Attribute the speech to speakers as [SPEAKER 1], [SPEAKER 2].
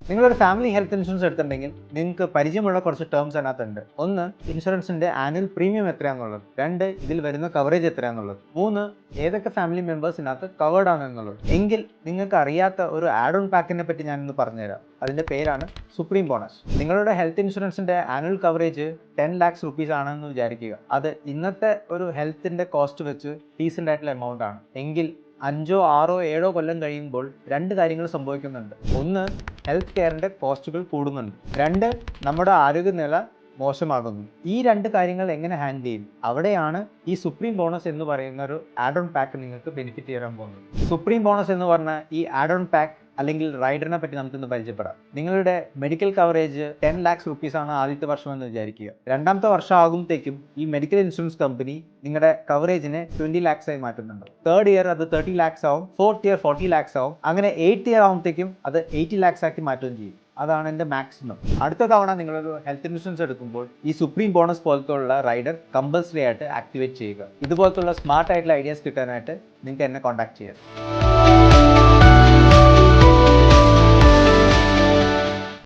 [SPEAKER 1] നിങ്ങളൊരു family health insurance എടുത്തിട്ടുണ്ടെങ്കിൽ നിങ്ങൾക്ക് പരിചയമുള്ള കുറച്ച് ടേംസ് അതിനകത്തുണ്ട്. ഒന്ന്, ഇൻഷുറൻസിന്റെ ആനുവൽ പ്രീമിയം എത്രയാണെന്നുള്ളത്. രണ്ട്, ഇതിൽ വരുന്ന കവറേജ് എത്രയാണെന്നുള്ളത്. മൂന്ന്, ഏതൊക്കെ ഫാമിലി മെമ്പേഴ്സിനകത്ത് കവേർഡ് ആണ് എന്നുള്ളത്. എങ്കിൽ നിങ്ങൾക്ക് അറിയാത്ത ഒരു ആഡ് ഓൺ പാക്കിനെ പറ്റി ഞാനിന്ന് പറഞ്ഞുതരാം. അതിന്റെ പേരാണ് സുപ്രീം ബോണസ്. നിങ്ങളുടെ ഹെൽത്ത് ഇൻഷുറൻസിന്റെ ആനുവൽ കവറേജ് 10 lakhs rupees ആണെന്ന് വിചാരിക്കുക. അത് ഇന്നത്തെ ഒരു ഹെൽത്തിന്റെ കോസ്റ്റ് വെച്ച് ഡീസൻ്റ് ആയിട്ടുള്ള എമൗണ്ട് ആണ്. എങ്കിൽ 5, 6, 7 കൊല്ലം കഴിയുമ്പോൾ രണ്ട് കാര്യങ്ങൾ സംഭവിക്കുന്നുണ്ട്. ഒന്ന്, ഹെൽത്ത് കെയറിൻ്റെ കോസ്റ്റുകൾ കൂടുന്നുണ്ട്. രണ്ട്, നമ്മുടെ ആരോഗ്യനില മോശമാകുന്നു. ഈ രണ്ട് കാര്യങ്ങൾ എങ്ങനെ ഹാൻഡിൽ ചെയ്യും? അവിടെയാണ് ഈ സുപ്രീം ബോണസ് എന്ന് പറയുന്ന ഒരു ആഡ് ഓൺ പാക്ക് നിങ്ങൾക്ക് ബെനിഫിറ്റ് ചെയ്യാൻ പോകുന്നത്. സുപ്രീം ബോണസ് എന്ന് പറഞ്ഞ ഈ ആഡ് ഓൺ പാക്ക് അല്ലെങ്കിൽ റൈഡറിനെ പറ്റി നമുക്കിന്ന് പരിചയപ്പെടാം. നിങ്ങളുടെ മെഡിക്കൽ കവറേജ് 10 lakhs rupees ആണ് ആദ്യത്തെ വർഷം എന്ന് വിചാരിക്കുക. രണ്ടാമത്തെ വർഷം ആകുമ്പോഴത്തേക്കും ഈ മെഡിക്കൽ ഇൻഷുറൻസ് കമ്പനി നിങ്ങളുടെ കവറേജിനെ 20 lakhs ആയി മാറ്റുന്നുണ്ട്. തേർഡ് ഇയർ അത് 30 lakhs ആവും. ഫോർത്ത് ഇയർ 40 lakhs ആവും. അങ്ങനെ 8th ഇയർ ആകുമ്പോഴത്തേക്കും അത് 80 lakhs ആക്കി മാറ്റുകയും ചെയ്യും. അതാണ് എൻ്റെ മാക്സിമം. അടുത്ത തവണ നിങ്ങളൊരു ഹെൽത്ത് ഇൻഷുറൻസ് എടുക്കുമ്പോൾ ഈ സുപ്രീം ബോണസ് പോലത്തുള്ള റൈഡർ കമ്പൽസറി ആയിട്ട് ആക്ടിവേറ്റ് ചെയ്യുക. ഇതുപോലത്തുള്ള സ്മാർട്ട് ആയിട്ടുള്ള ഐഡിയാസ് കിട്ടാനായിട്ട് നിങ്ങൾക്ക് എന്നെ കോൺടാക്ട് ചെയ്യാം.